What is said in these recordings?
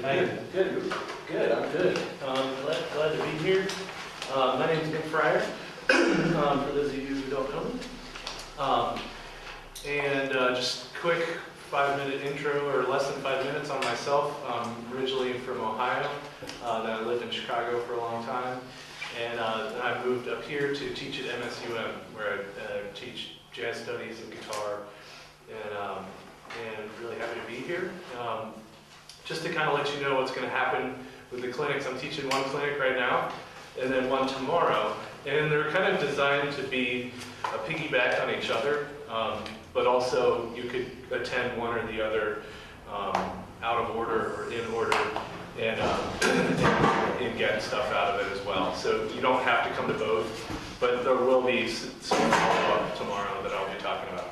How you? Good. Good. I'm good. Glad to be here. My name is Nick Fryer, for those of you who don't know me. Just quick 5-minute intro, or less than 5 minutes on myself. I'm originally from Ohio, then I lived in Chicago for a long time, and then I moved up here to teach at MSUM, where I teach jazz studies and guitar, and really happy to be here. Just to kind of let you know what's going to happen with the clinics. I'm teaching one clinic right now, and then one tomorrow, and they're kind of designed to be a piggyback on each other, but also you could attend one or the other out of order or in order, and get stuff out of it as well. So you don't have to come to both, but there will be some follow-up tomorrow that I'll be talking about.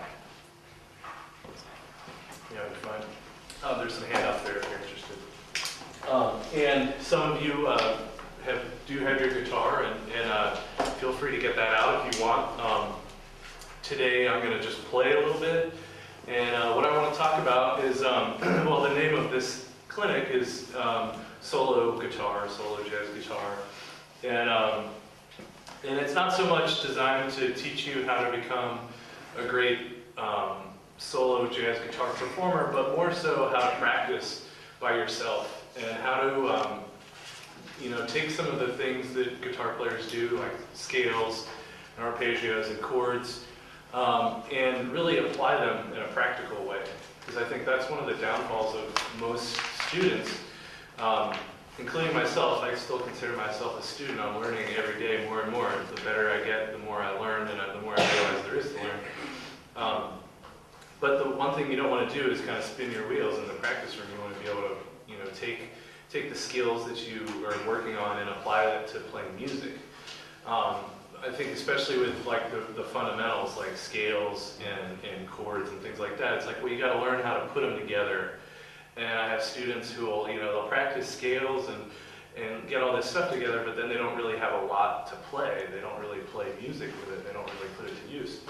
Yeah, it'll be fun. There's some handouts there if you're interested. And some of you do have your guitar, and feel free to get that out if you want. Today I'm going to just play a little bit, and what I want to talk about is, well, the name of this clinic is solo guitar, solo jazz guitar, and it's not so much designed to teach you how to become a great solo jazz guitar performer, but more so how to practice by yourself and how to take some of the things that guitar players do, like scales and arpeggios and chords, and really apply them in a practical way. Because I think that's one of the downfalls of most students, including myself. I still consider myself a student. I'm learning every day more and more. The better I get, the more I learn, and the more I realize there is to learn. But the one thing you don't want to do is kind of spin your wheels in the practice room. You want to be able to, take the skills that you are working on and apply that to playing music. I think especially with like the fundamentals, like scales and chords and things like that, it's like, well, you got to learn how to put them together. And I have students who will, they'll practice scales and get all this stuff together, but then they don't really have a lot to play. They don't really play music with it. They don't really put it to use.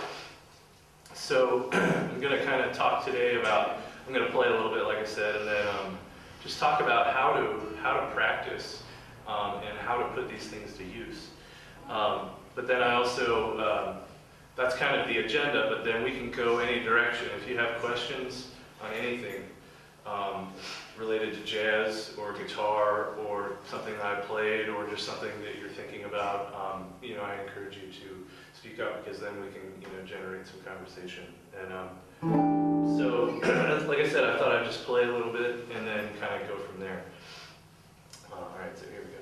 So I'm going to kind of talk today about, I'm going to play a little bit, like I said, and then just talk about how to practice and how to put these things to use. But then I also, that's kind of the agenda, but then we can go any direction. If you have questions on anything related to jazz or guitar or something that I played or just something that you're thinking about, I encourage you to speak up, because then we can generate some conversation. And so, like I said, I thought I'd just play a little bit and then kind of go from there. All right, so here we go.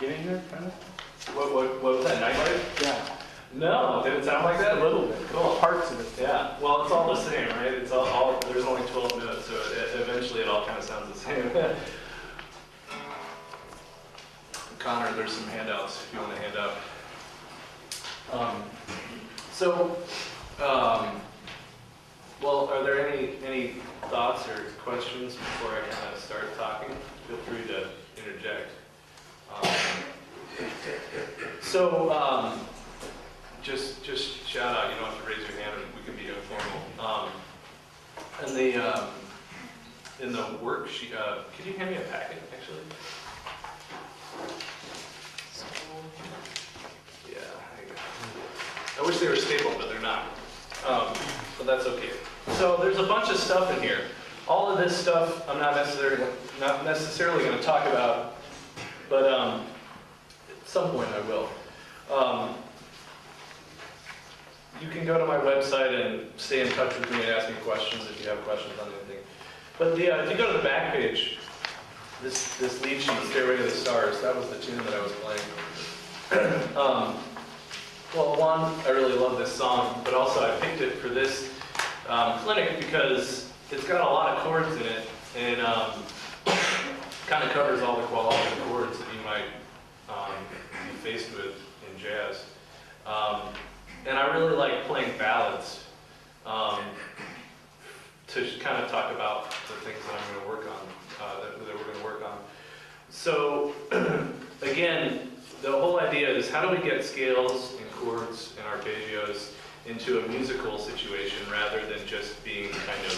beginning there, kind of? What was that, nightlife? Yeah, No, did it sound like that? a little bit. Cool. Parts of it. Yeah, well, it's all the same, right? It's all there's only 12 minutes, so eventually it all kind of sounds the same. Connor, there's some handouts if you want to hand out. Well, are there any thoughts or questions before I kind of start talking? Feel free to interject. Just shout out. You don't have to raise your hand. We can be informal. In the worksheet, could you hand me a packet actually? Yeah, there you go. I wish they were stapled, but they're not. But that's okay. So there's a bunch of stuff in here. All of this stuff I'm not necessarily going to talk about, but at some point I will. You can go to my website and stay in touch with me and ask me questions if you have questions on anything. But if you go to the back page, this lead sheet, Stairway to the Stars, that was the tune that I was playing. Well, one, I really love this song, but also I picked it for this clinic because it's got a lot of chords in it, and kind of covers all the quality of chords that you might be faced with in jazz. And I really like playing ballads to kind of talk about the things that I'm going to work on, that we're going to work on. So, again, the whole idea is how do we get scales and chords and arpeggios into a musical situation rather than just being kind of